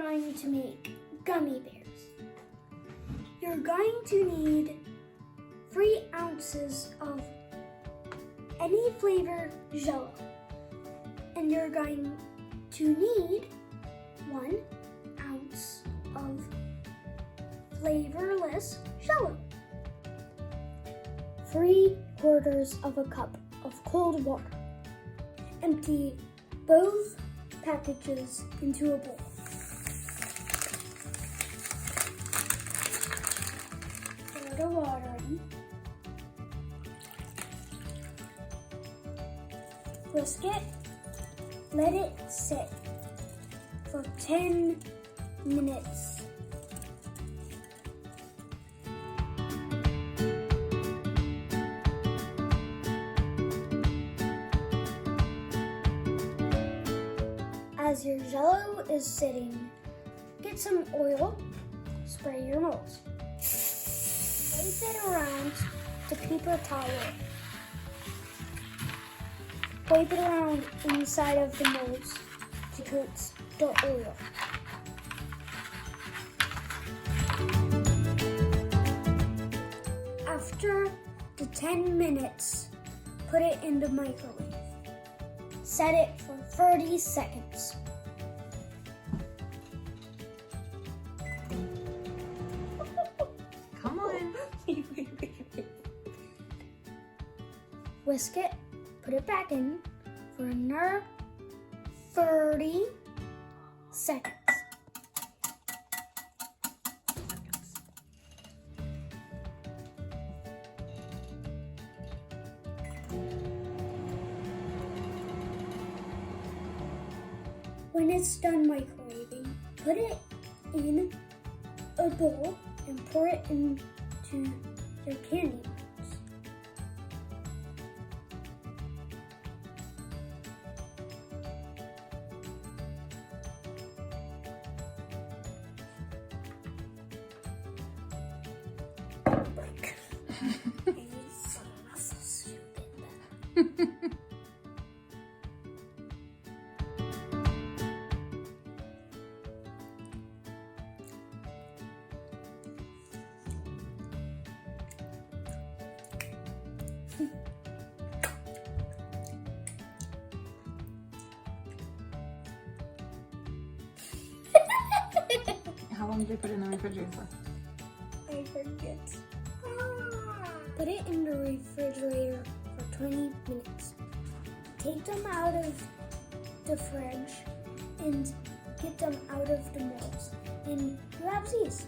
going to make gummy bears. You're going to need 3 ounces of any flavor Jello. And you're going to need 1 ounce of flavorless Jello. 3/4 of a cup of cold water. Empty both packages into a bowl. Pour the water in. Whisk it. Let it sit for 10 minutes. As your Jello is sitting, get some oil, spray your molds. Wipe it around the paper towel. Wipe it around inside of the molds to coat the oil. After the 10 minutes, put it in the microwave. Set it for 30 seconds. Come on. Whisk it, put it back in for another 30 seconds. When it's done microwaving, put it in a bowl and pour it into your candy molds. How long did you put it in the refrigerator for? I forget. Put it in the refrigerator for 20 minutes. Take them out of the fridge and get them out of the molds. And you have these.